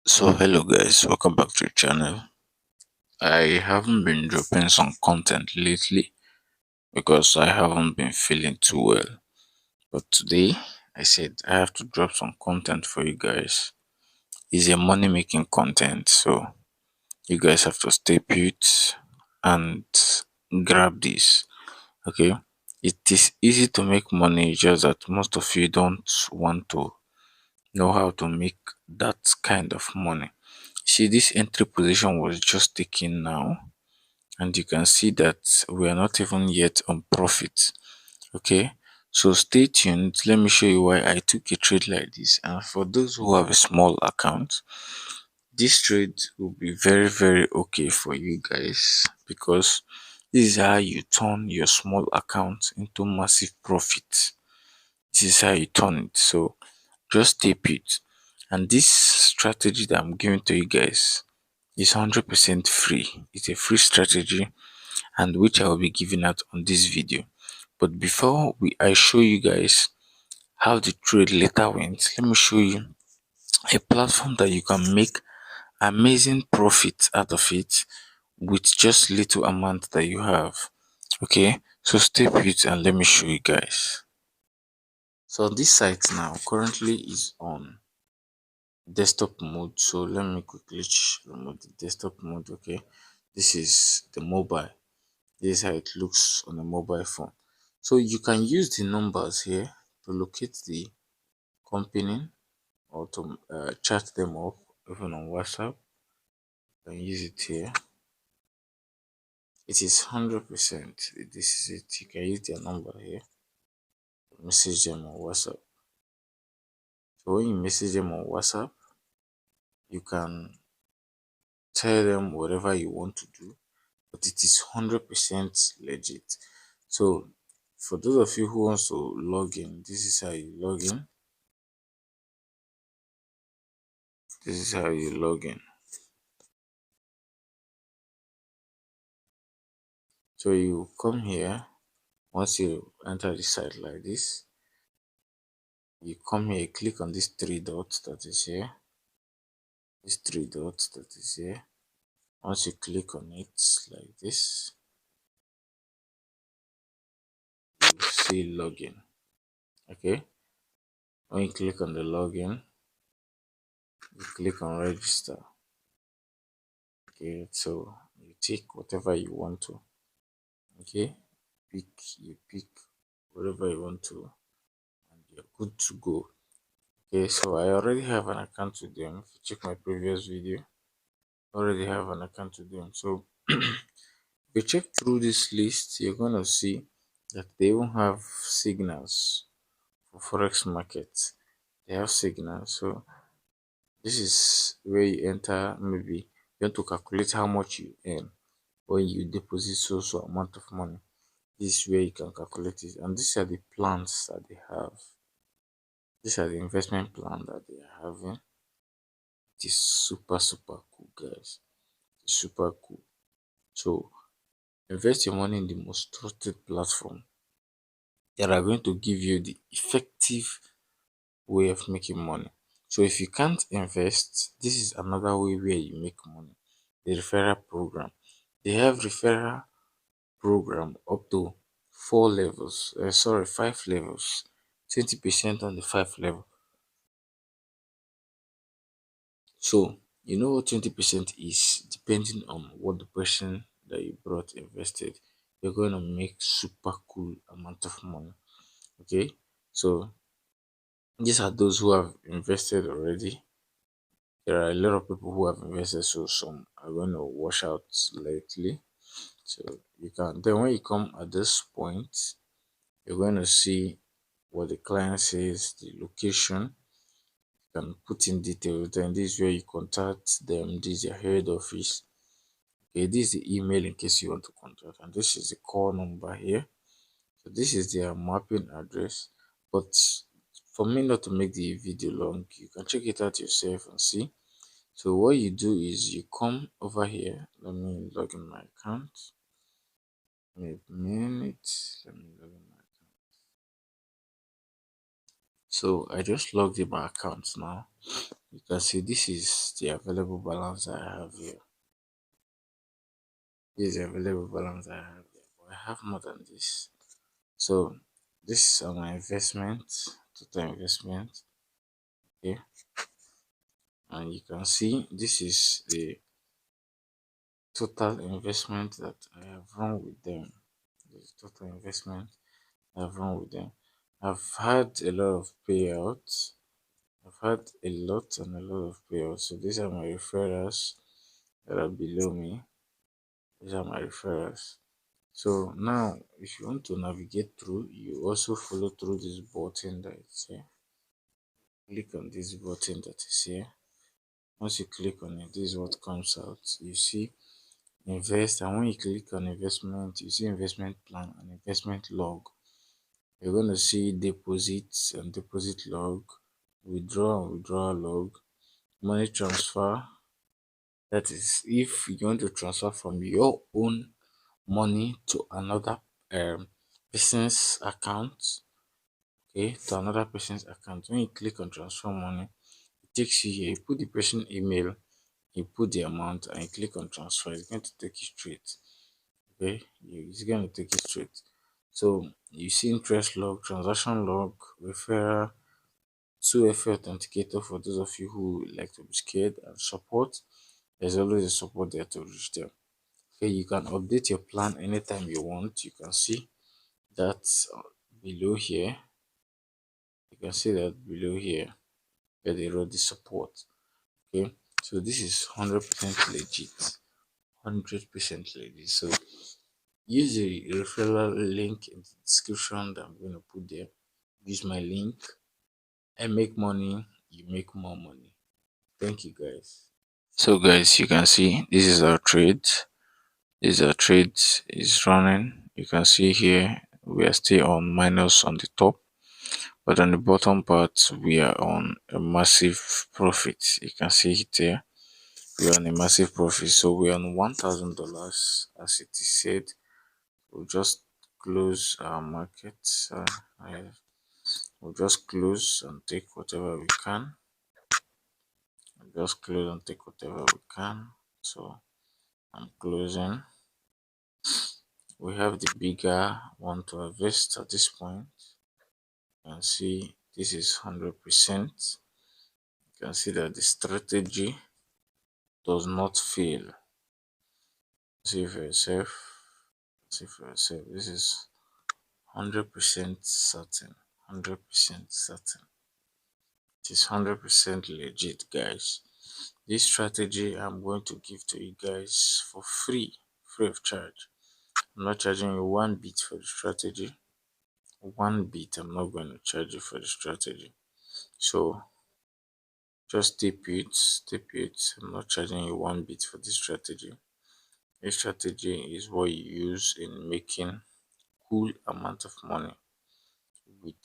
So hello guys, welcome back to the channel. I haven't been dropping some content lately because I haven't been feeling too well. But today I said I have to drop some content for you guys. It's a money making content, so you guys have to stay put and grab this. Okay. It is easy to make money, just that most of you don't want to know how to make that kind of money. See, this entry position was just taken now, and you can see that we are not even yet on profit. Okay, so stay tuned. Let me show you why I took a trade like this. And for those who have a small account, this trade will be very, very okay for you guys, because this is how you turn your small account into massive profit. This is how you turn it. So just stay put. And this strategy that I'm giving to you guys is 100% free. It's a free strategy, and which I will be giving out on this video. But before I show you guys how the trade later went, let me show you a platform that you can make amazing profit out of it with just little amount that you have. Okay, so stay put and let me show you guys. So this site now currently is on desktop mode, so let me quickly remove the desktop mode. Okay, this is the mobile. This is how it looks on a mobile phone. So you can use the numbers here to locate the company, or to chat them up even on WhatsApp. You can use it here. It is 100%. This is it. You can use their number here, message them on WhatsApp. So when you message them on WhatsApp, you can tell them whatever you want to do, but it is 100% legit. So for those of you who wants to log in, this is how you log in. This is how you log in. So you come here. Once you enter the site like this, you come here, click on this three dots that is here. This three dots that is here. Once you click on it like this, you see login. Okay. When you click on the login, you click on register. Okay, so you take whatever you want to. Okay, you pick whatever you want to, and you're good to go. Okay, so I already have an account with them. If you check my previous video, I already have an account with them. So if you check through this list, you're gonna see that they even have signals for forex markets. They have signals. So this is where you enter. Maybe you want to calculate how much you earn when you deposit so amount of money. This is where you can calculate it, and these are the plans that they have. These are the investment plan that they are having. It is super cool, guys. It's super cool. So invest your money in the most trusted platform that are going to give you the effective way of making money. So if you can't invest, this is another way where you make money. The referral program. They have referral program up to 4 levels. Sorry, 5 levels. 20% on the 5 level. So you know what 20% is, depending on what the person that you brought invested, you're going to make super cool amount of money. Okay, so these are those who have invested already. There are a lot of people who have invested, so some are going to wash out lately. So you can, then when you come at this point, you're going to see what the client says, the location. You can put in details. Then this is where you contact them. This is their head office. Okay, this is the email in case you want to contact, and this is the call number here. So this is their mapping address. But for me not to make the video long, you can check it out yourself and see. So what you do is you come over here. Let me log in my account. Wait a minute. Let me log in my account. So I just logged in my account now. You can see this is the available balance I have here. This is the available balance I have here. But I have more than this. So this is my investment, total investment. Okay, and you can see this is the total investment that I have run with them. This is total investment I've run with them. I've had a lot of payouts. I've had a lot and a lot of payouts. So these are my referrals that are below me. These are my referrals. So now, if you want to navigate through, you also follow through this button that is here. Click on this button that is here. Once you click on it, this is what comes out. You see invest, and when you click on investment, you see investment plan and investment log. You're going to see deposits and deposit log, withdraw and withdrawal log, money transfer. That is if you want to transfer from your own money to another person's account. Okay, to another person's account. When you click on transfer money, it takes you here. You put the person email, you put the amount, and you click on transfer. It's going to take you straight. Okay, it's going to take you straight. So you see interest log, transaction log, referral, 2FA authenticator for those of you who like to be scared, and support. There's always a support there to reach them. Okay, you can update your plan anytime you want. You can see that below here. You can see that below here where they wrote the support. Okay, so this is 100% legit. 100% legit. So use the referral link in the description that I'm going to put there. Use my link. I make money, you make more money. Thank you guys. So guys, you can see this is our trade. This is our trade is running. You can see here we are still on minus on the top, but on the bottom part we are on a massive profit. You can see it here. We are on a massive profit. So we are on $1,000 as it is said. We'll just close our market. We'll just close and take whatever we can. Just close and take whatever we can. So I'm closing. We have the bigger one to invest at this point. You can see this is 100%. You can see that the strategy does not fail. See for yourself. See for yourself. This is 100% certain. 100% certain. It is 100% legit, guys. This strategy I'm going to give to you guys for free of charge. I'm not charging you one bit for the strategy. One bit, I'm not going to charge you for the strategy. So just tip it. I'm not charging you one bit for this strategy. This strategy is what you use in making cool amount of money with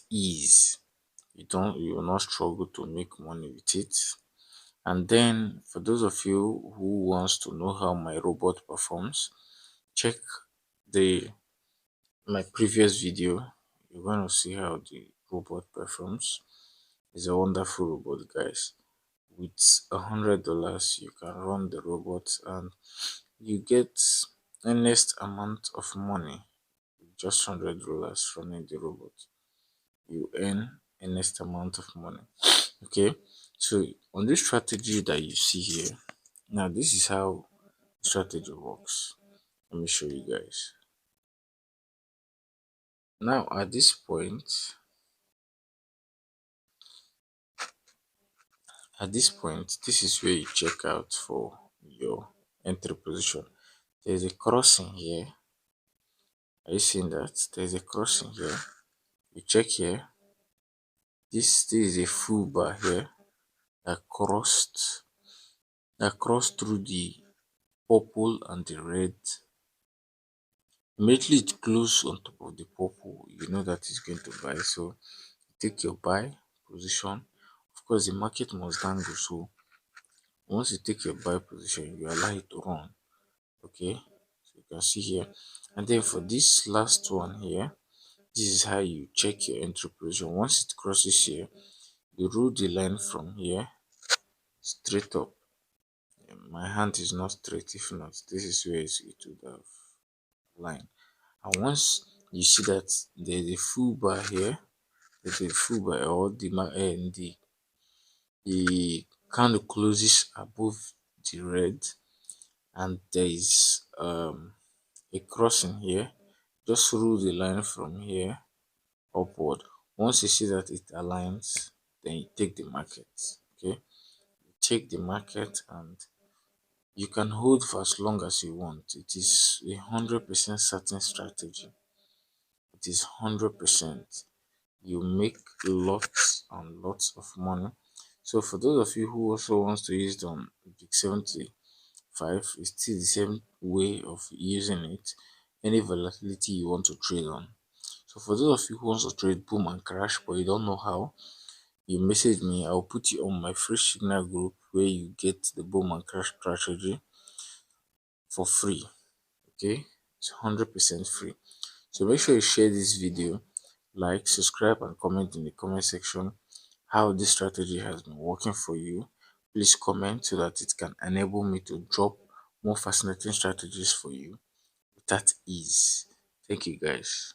ease. You will not struggle to make money with it. And then for those of you who wants to know how my robot performs, check my previous video. You're going to see how the robot performs. It's a wonderful robot, guys. With $100 you can run the robot and you get earnest amount of money. Just $100 running the robot, you earn earnest amount of money. Okay, so on this strategy that you see here, now this is how the strategy works. Let me show you guys. Now at this point, this is where you check out for your entry position. There's a crossing here. Are you seeing that? There's a crossing here. You check here. This is a full bar here that crossed through the purple and the red. Immediately it closes on top of the purple, you know that it's going to buy. So take your buy position. Of course, the market must dangle. So once you take your buy position, you allow it to run. Okay, so you can see here. And then for this last one here, This is how you check your entry position. Once it crosses here, you rule the line from here straight up. My hand is not straight. If not, this is where it would have line. And once you see that there's a full bar here, there's a full bar, or the candle closes above the red, and there is a crossing here. Just rule the line from here upward. Once you see that it aligns, then you take the market. Okay, you take the market, and you can hold for as long as you want. It is 100% certain strategy. It is 100%. You make lots and lots of money. So for those of you who also wants to use it on Big 75, it's still the same way of using it. Any volatility you want to trade on. So for those of you who wants to trade boom and crash but you don't know how, you message me. I'll put you on my free signal group where you get the boom and crash strategy for free. Okay, it's 100% free. So make sure you share this video, like, subscribe, and comment in the comment section how this strategy has been working for you. Please comment so that it can enable me to drop more fascinating strategies for you with that ease. Thank you guys.